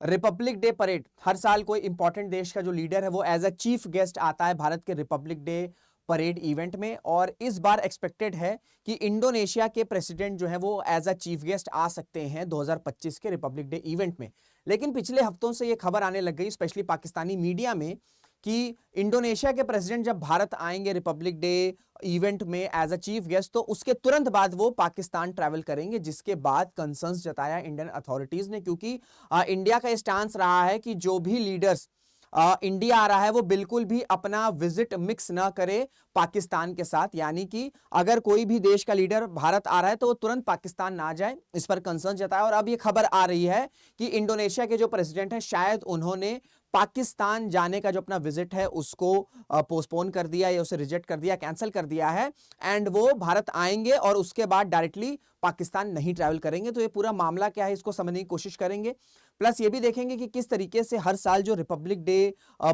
Republic Day parade, हर साल कोई important देश का जो लीडर है वो एज अ चीफ गेस्ट आता है भारत के रिपब्लिक डे परेड इवेंट में, और इस बार एक्सपेक्टेड है कि इंडोनेशिया के प्रेसिडेंट जो है वो एज अ चीफ गेस्ट आ सकते हैं 2025 के रिपब्लिक डे इवेंट में। लेकिन पिछले हफ्तों से ये खबर आने लग गई, स्पेशली पाकिस्तानी मीडिया में, कि इंडोनेशिया के प्रेसिडेंट जब भारत आएंगे रिपब्लिक डे इवेंट में एज अ चीफ गेस्ट, तो उसके तुरंत बाद वो पाकिस्तान ट्रैवल करेंगे, जिसके बाद कंसर्न्स जताया इंडियन अथॉरिटीज ने, क्योंकि इंडिया का स्टांस रहा है कि जो भी लीडर्स इंडिया आ रहा है वो बिल्कुल भी अपना विजिट मिक्स ना करे पाकिस्तान के साथ, यानी कि अगर कोई भी देश का लीडर भारत आ रहा है तो वो तुरंत पाकिस्तान ना जाए, इस पर कंसर्न जताया। और अब ये खबर आ रही है कि इंडोनेशिया के जो प्रेसिडेंट हैं शायद उन्होंने पाकिस्तान जाने का जो अपना विजिट है उसको पोस्टपोन कर दिया या उसे रिजेक्ट कर दिया, कैंसिल कर दिया है, एंड वो भारत आएंगे और उसके बाद डायरेक्टली पाकिस्तान नहीं ट्रैवल करेंगे। तो ये पूरा मामला क्या है इसको समझने की कोशिश करेंगे, प्लस ये भी देखेंगे कि किस तरीके से हर साल जो रिपब्लिक डे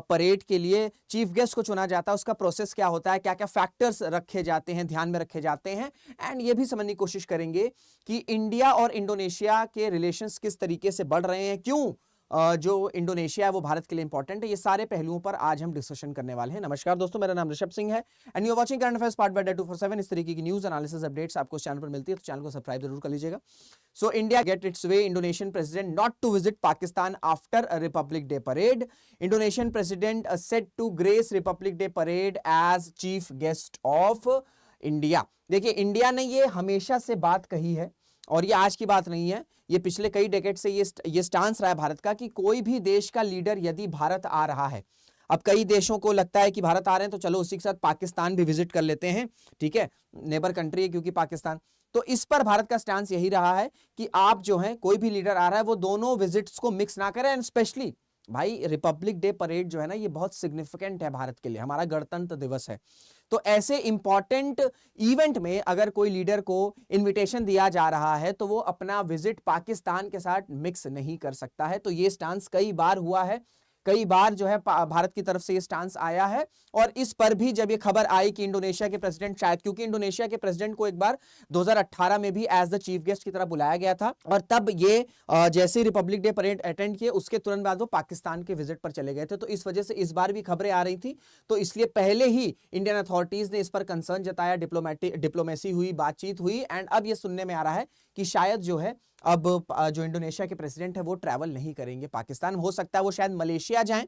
परेड के लिए चीफ गेस्ट को चुना जाता है उसका प्रोसेस क्या होता है, क्या क्या फैक्टर्स रखे जाते हैं, ध्यान में रखे जाते हैं, एंड ये भी समझने की कोशिश करेंगे कि इंडिया और इंडोनेशिया के रिलेशंस किस तरीके से बढ़ रहे हैं, क्यों जो इंडोनेशिया है वो भारत के लिए इंपॉर्टेंट है। ये सारे पहलुओं पर आज हम डिस्कशन करने वाले हैं। नमस्कार दोस्तों, मेरा नाम ऋषभ सिंह है and you are watching current affairs part by day 247। इस तरीके की न्यूज एनालिसिस अपडेट्स आपको इस चैनल पर मिलती है तो चैनल को सब्सक्राइब जरूर कर लीजिएगा। So India get its way, Indonesian president not to visit Pakistan after Republic Day parade. Indonesian president set to grace Republic Day parade as chief guest of India. देखिए, इंडिया ने ये हमेशा से बात कही है और ये आज की बात नहीं है, ये पिछले कई डेकेड से ये स्टांस रहा है भारत का कि कोई भी देश का लीडर यदि भारत आ रहा है, अब कई देशों को लगता है कि भारत आ रहे हैं तो चलो उसी के साथ पाकिस्तान भी विजिट कर लेते हैं, ठीक है, नेबर कंट्री है क्योंकि पाकिस्तान, तो इस पर भारत का स्टांस यही रहा है कि आप जो है कोई भी लीडर आ रहा है वो दोनों विजिट्स को मिक्स ना करें। एंड स्पेशली भाई रिपब्लिक डे परेड जो है ना ये बहुत सिग्निफिकेंट है भारत के लिए, हमारा गणतंत्र दिवस है, तो ऐसे इंपॉर्टेंट इवेंट में अगर कोई लीडर को इनविटेशन दिया जा रहा है तो वो अपना विजिट पाकिस्तान के साथ मिक्स नहीं कर सकता है। तो ये स्टांस कई बार हुआ है, कई बार जो है भारत की तरफ से ये स्टांस आया है, और इस पर भी जब ये खबर आई कि इंडोनेशिया के प्रेसिडेंट शायद, क्योंकि इंडोनेशिया के प्रेसिडेंट को एक बार 2018 में भी एज द चीफ गेस्ट की तरह बुलाया गया था, और तब ये जैसे रिपब्लिक डे परेड अटेंड किए उसके तुरंत बाद वो पाकिस्तान के विजिट पर चले गए थे, तो इस वजह से इस बार भी खबरें आ रही थी, तो इसलिए पहले ही इंडियन अथॉरिटीज ने इस पर कंसर्न जताया, डिप्लोमेसी हुई, बातचीत हुई, एंड अब ये सुनने में आ रहा है कि शायद जो है अब जो इंडोनेशिया के प्रेसिडेंट है वो ट्रैवल नहीं करेंगे पाकिस्तान, हो सकता है वो शायद मलेशिया जाएं,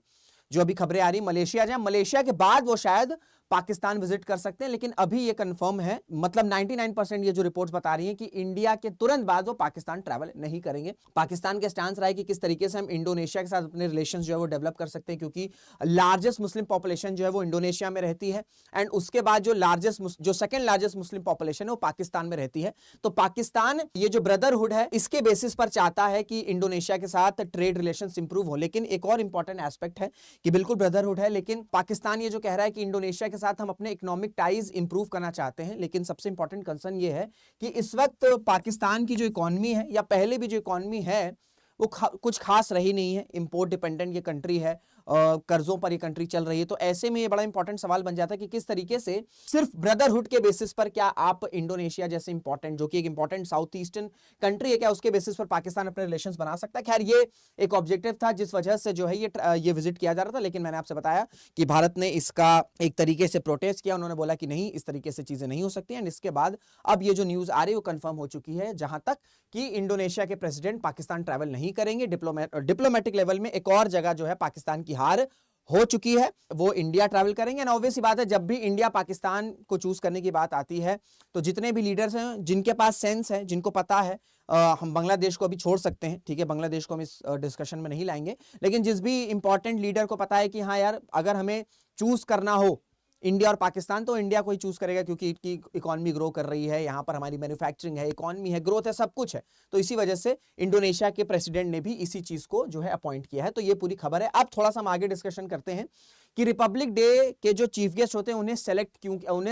जो अभी खबरें आ रही मलेशिया जाएं, मलेशिया के बाद वो शायद पाकिस्तान विजिट कर सकते हैं, लेकिन अभी ये कंफर्म है, मतलब 99% ये जो रिपोर्ट्स बता रही हैं कि इंडिया के तुरंत बाद वो पाकिस्तान ट्रैवल नहीं करेंगे। पाकिस्तान के स्टांस रहा है कि किस तरीके से हम इंडोनेशिया के साथ अपने रिलेशंस जो है वो डेवलप कर सकते हैं, क्योंकि लार्जेस्ट मुस्लिम पॉपुलेशन जो है वो इंडोनेशिया में रहती है, एंड उसके बाद जो सेकंड लार्जेस्ट मुस्लिम पॉपुलेशन है वो पाकिस्तान में रहती है। तो पाकिस्तान ये जो ब्रदरहुड है इसके बेसिस पर चाहता है कि इंडोनेशिया के साथ ट्रेड रिलेशंस इंप्रूव हो, लेकिन एक और इंपॉर्टेंट एस्पेक्ट है कि बिल्कुल ब्रदरहुड है, लेकिन पाकिस्तान ये जो कह रहा है कि इंडोनेशिया के साथ हम अपने इकोनॉमिक टाइज इंप्रूव करना चाहते हैं, लेकिन सबसे इंपॉर्टेंट कंसर्न ये है कि इस वक्त पाकिस्तान की जो इकोनॉमी है या पहले भी जो इकोनॉमी है वो कुछ खास रही नहीं है, इंपोर्ट डिपेंडेंट ये कंट्री है, कर्जों पर ये कंट्री चल रही है, तो ऐसे में ये बड़ा इंपॉर्टेंट सवाल बन जाता है कि किस तरीके से सिर्फ ब्रदरहुड के बेसिस पर क्या आप इंडोनेशिया जैसे इंपॉर्टेंट, जो कि एक इंपॉर्टेंट साउथ ईस्टर्न कंट्री है, क्या उसके बेसिस पर पाकिस्तान अपने रिलेशंस बना सकता है। खैर ये एक ऑब्जेक्टिव था जिस वजह से जो है ये विजिट किया जा रहा था, लेकिन मैंने आपसे बताया कि भारत ने इसका एक तरीके से प्रोटेस्ट किया, उन्होंने बोला कि नहीं, इस तरीके से चीजें नहीं हो सकती, एंड इसके बाद अब ये जो न्यूज आ रही है वो कंफर्म हो चुकी है, जहां तक कि इंडोनेशिया के प्रेसिडेंट पाकिस्तान ट्रैवल नहीं करेंगे। डिप्लोमेटिक लेवल में एक और जगह जो है पाकिस्तान की हार हो चुकी है, वो इंडिया ट्रैवल करेंगे। ना ऑब्वियस सी बात है, जब भी इंडिया पाकिस्तान को चूज करने की बात आती है तो जितने भी लीडर्स हैं जिनके पास सेंस है, जिनको पता है, हम बांग्लादेश को अभी छोड़ सकते हैं, ठीक है, बांग्लादेश को हम इस डिस्कशन में नहीं लाएंगे, लेकिन जिस भी इंपॉर्टेंट लीडर को पता है कि हाँ यार अगर हमें चूज करना हो इंडिया और पाकिस्तान तो इंडिया को ही चूज करेगा, क्योंकि इसकी इकोनॉमी ग्रो कर रही है, यहाँ पर हमारी मैन्युफैक्चरिंग है, इकोनॉमी है, ग्रोथ है, सब कुछ है, तो इसी वजह से इंडोनेशिया के प्रेसिडेंट ने भी इसी चीज को जो है अपॉइंट किया है। तो ये पूरी खबर है। अब थोड़ा सा हम आगे डिस्कशन करते हैं कि रिपब्लिक डे के जो चीफ गेस्ट होते हैं उन्हें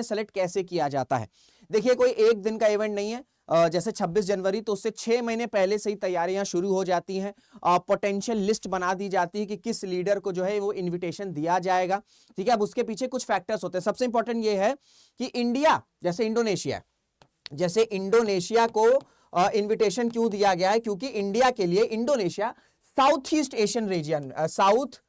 सेलेक्ट कैसे किया जाता है। देखिए, कोई एक दिन का इवेंट नहीं है, जैसे 26 जनवरी तो उससे 6 महीने पहले से ही तैयारियां शुरू हो जाती हैं, पोटेंशियल लिस्ट बना दी जाती है कि किस लीडर को जो है वो इनविटेशन दिया जाएगा, ठीक है। अब उसके पीछे कुछ फैक्टर्स होते हैं। सबसे इंपॉर्टेंट ये है कि इंडिया जैसे इंडोनेशिया को इनविटेशन क्यों दिया गया है, क्योंकि इंडिया के लिए Indonesia south east Asian region, south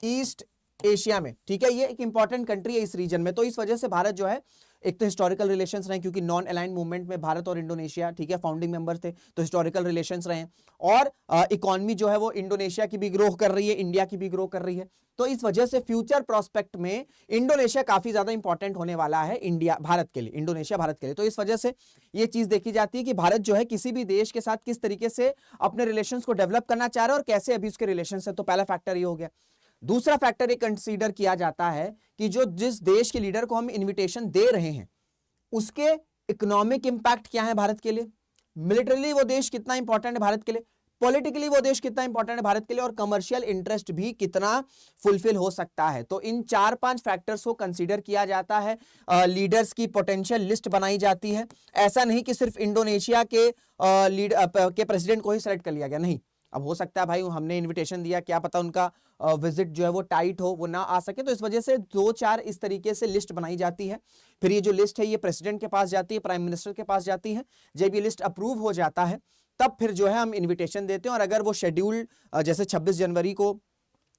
east Asia में, ठीक है, ये एक इंपॉर्टेंट कंट्री है इस रीजन में। तो इस वजह से भारत जो है, एक तो हिस्टोरिकल रिलेशंस रहे, क्योंकि नॉन अलाइंड मूवमेंट में भारत और इंडोनेशिया, ठीक है, फाउंडिंग मेंबर थे, तो हिस्टोरिकल रिलेशंस रहे। और इकोनॉमी जो है वो इंडोनेशिया की भी ग्रो कर रही है, इंडिया की भी ग्रो कर रही है। तो इस वजह से फ्यूचर प्रोस्पेक्ट में इंडोनेशिया काफी ज्यादा इंपॉर्टेंट होने वाला है इंडिया भारत के लिए, इंडोनेशिया भारत के लिए। तो इस वजह से ये चीज देखी जाती है कि भारत जो है किसी भी देश के साथ किस तरीके से अपने रिलेशंस को डेवलप करना चाह रहा है और कैसे अभी उसके रिलेशंस है। तो पहला फैक्टर ये हो गया। दूसरा फैक्टर ये कंसीडर किया जाता है कि जो जिस देश के लीडर को हम इनविटेशन दे रहे हैं उसके इकोनॉमिक इंपैक्ट क्या है भारत के लिए, मिलिटरीली वो देश कितना इंपॉर्टेंट है भारत के लिए, पॉलिटिकली वो देश कितना इंपॉर्टेंट है भारत के लिए, और कमर्शियल इंटरेस्ट भी कितना फुलफिल हो सकता है। तो इन 4-5 फैक्टर्स को कंसीडर किया जाता है, लीडर्स की पोटेंशियल लिस्ट बनाई जाती है। ऐसा नहीं कि सिर्फ इंडोनेशिया के प्रेसिडेंट को ही सेलेक्ट कर लिया गया, नहीं। अब हो सकता है भाई हमने इनविटेशन दिया, क्या पता उनका विजिट जो है वो टाइट हो, वो ना आ सके, तो इस वजह से 2-4 इस तरीके से लिस्ट बनाई जाती है। फिर ये जो लिस्ट है ये प्रेसिडेंट के पास जाती है, प्राइम मिनिस्टर के पास जाती है। जब ये लिस्ट अप्रूव हो जाता है तब फिर जो है हम इनविटेशन देते हैं। और अगर वो शेड्यूल जैसे 26 जनवरी को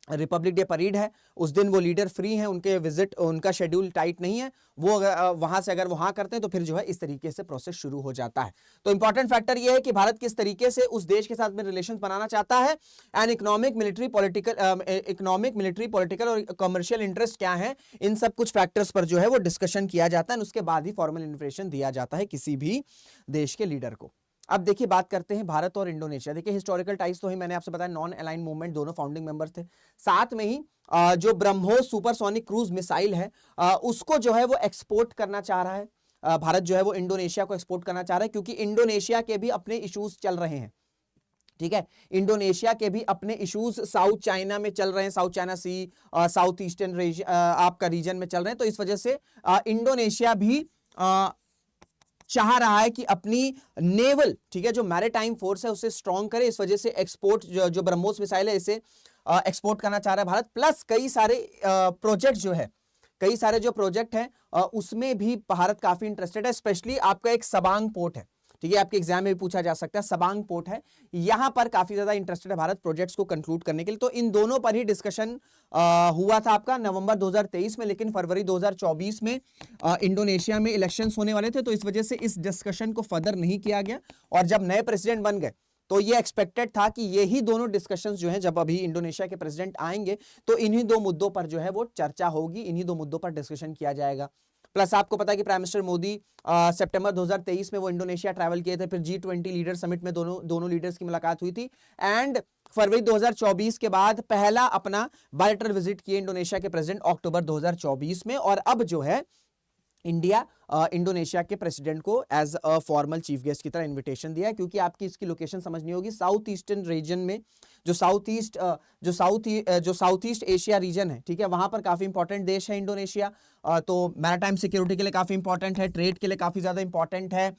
रिपब्लिक डे परेड है, उस दिन वो लीडर फ्री हैं, उनके विजिट, उनका शेड्यूल टाइट नहीं है, वो वहां से अगर वो हाँ करते हैं तो फिर जो है इस तरीके से प्रोसेस शुरू हो जाता है। तो इंपॉर्टेंट फैक्टर ये है कि भारत किस तरीके से उस देश के साथ में रिलेशंस बनाना चाहता है, एंड इकोनॉमिक, मिलिट्री, पॉलिटिकल और कमर्शियल इंटरेस्ट क्या है, इन सब कुछ फैक्टर्स पर जो है वो डिस्कशन किया जाता है। उसके बाद ही फॉर्मल इन्विटेशन दिया जाता है किसी भी देश के लीडर को। अब देखिए बात करते हैं भारत और इंडोनेशिया। देखिए हिस्टोरिकल टाइज तो ही मैंने आपसे बताया, नॉन अलाइंड मूवमेंट, दोनों फाउंडिंग मेंबर्स थे। साथ में ही जो ब्रह्मोस सुपरसोनिक क्रूज मिसाइल है उसको जो है वो एक्सपोर्ट करना चाह रहा है भारत, जो है वो इंडोनेशिया को एक्सपोर्ट करना चाह रहा है, क्योंकि इंडोनेशिया के भी अपने इश्यूज चल रहे हैं, ठीक है। इंडोनेशिया के भी अपने इश्यूज साउथ चाइना में चल रहे हैं, साउथ चाइना सी, साउथ ईस्टर्न आपका रीजन में चल रहे हैं। तो इस वजह से इंडोनेशिया भी चाह रहा है कि अपनी नेवल, ठीक है, जो मैरीटाइम फोर्स है उसे स्ट्रॉन्ग करे। इस वजह से एक्सपोर्ट जो ब्रह्मोस मिसाइल है इसे एक्सपोर्ट करना चाह रहा है भारत। प्लस कई सारे प्रोजेक्ट जो है, कई सारे जो प्रोजेक्ट हैं उसमें भी भारत काफी इंटरेस्टेड है। स्पेशली आपका एक सबांग पोर्ट है, ठीक है, आपके एग्जाम में भी पूछा जा सकता है, सबांग पोर्ट है, यहां पर काफी ज्यादा इंटरेस्टेड है भारत प्रोजेक्ट्स को कंक्लूड करने के लिए। तो इन दोनों पर ही डिस्कशन हुआ था आपका नवंबर 2023 में, लेकिन फरवरी 2024 में इंडोनेशिया में इलेक्शंस होने वाले थे, तो इस वजह से इस डिस्कशन को फर्दर नहीं किया गया। और जब नए प्रेसिडेंट बन गए तो ये एक्सपेक्टेड था कि यही दोनों डिस्कशंस जो हैं, जब अभी इंडोनेशिया के प्रेसिडेंट आएंगे तो इन्हीं दो मुद्दों पर जो है वो चर्चा होगी, इन्हीं दो मुद्दों पर डिस्कशन किया जाएगा। प्लस आपको पता है कि प्राइम मिनिस्टर मोदी सितंबर 2023 में वो इंडोनेशिया ट्रैवल किए थे, फिर G20 लीडर समिट में दोनों लीडर्स की मुलाकात हुई थी, एंड फरवरी 2024 के बाद पहला अपना बायलैटरल विजिट किए इंडोनेशिया के प्रेसिडेंट अक्टूबर 2024 में। और अब जो है इंडिया इंडोनेशिया के प्रेसिडेंट को as a formal chief guest की तरह इनविटेशन दिया है, क्योंकि आपकी इसकी लोकेशन समझनी होगी। साउथ ईस्टर्न रीजन में जो साउथ ईस्ट एशिया रीजन है, ठीक है, वहां पर काफी इंपॉर्टेंट देश है इंडोनेशिया। तो मैरीटाइम सिक्योरिटी के लिए काफी इंपॉर्टेंट है, ट्रेड के लिए काफी ज्यादा इंपॉर्टेंट है,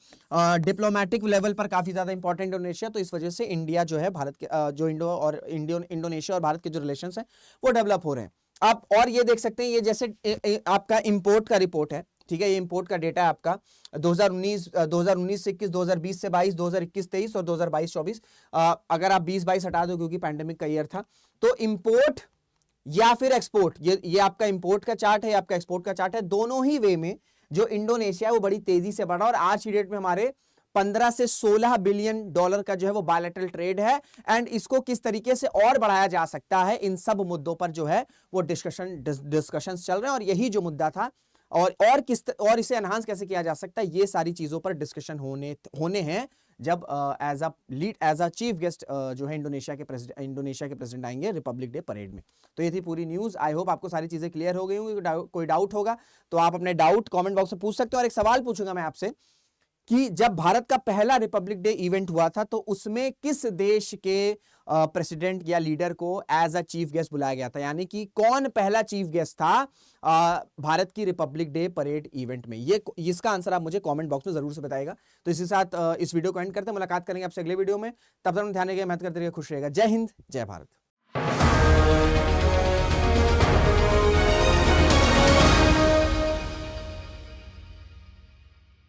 डिप्लोमेटिक लेवल पर काफी ज्यादा इंपॉर्टेंट इंडोनेशिया। तो इस वजह से इंडिया जो है भारत के जो इंडोनेशिया और भारत के जो रिलेशन है वो डेवलप हो रहे हैं। आप और ये देख सकते हैं, ये जैसे आपका इंपोर्ट का रिपोर्ट है, ठीक है, ये इंपोर्ट का डेटा है आपका 2019 से 21, 2020 से 22, 2021 23 और 2022 24। अगर आप 20-22 हटा दो क्योंकि पैंडेमिक का ईयर था, तो इंपोर्ट या फिर एक्सपोर्ट, ये आपका इंपोर्ट का चार्ट है, ये आपका एक्सपोर्ट का चार्ट है। दोनों ही वे में जो इंडोनेशिया है वो बड़ी तेजी से बढ़ा, और आज की डेट में हमारे 15 से 16 बिलियन डॉलर का जो है वो बायलैटरल ट्रेड है। एंड इसको किस तरीके से और बढ़ाया जा सकता है, इन सब मुद्दों पर जो है वो डिस्कशंस चल रहे हैं। और यही जो मुद्दा था, और इसे एनहांस कैसे किया जा सकता है, ये सारी चीजों पर डिस्कशन होने हैं जब एज अ चीफ गेस्ट जो है इंडोनेशिया के प्रेसिडेंट आएंगे रिपब्लिक डे परेड में। तो ये थी पूरी न्यूज। आई होप आपको सारी चीजें क्लियर हो गई होंगी। कोई डाउट होगा तो आप अपने डाउट कमेंट बॉक्स में पूछ सकते हो। और एक सवाल पूछूंगा मैं आपसे कि जब भारत का पहला रिपब्लिक डे इवेंट हुआ था तो उसमें किस देश के प्रेसिडेंट या लीडर को एज अ चीफ गेस्ट बुलाया गया था, यानी कि कौन पहला चीफ गेस्ट था भारत की रिपब्लिक डे परेड इवेंट में। इसका आंसर आप मुझे कमेंट बॉक्स में जरूर से बताइएगा। तो इसी साथ इस वीडियो को एंड करते हैं, मुलाकात करेंगे आपसे अगले वीडियो में। तब तक ध्यान रखिएगा, मेहनत करते रहिए, खुश रहेगा। जय हिंद, जय भारत।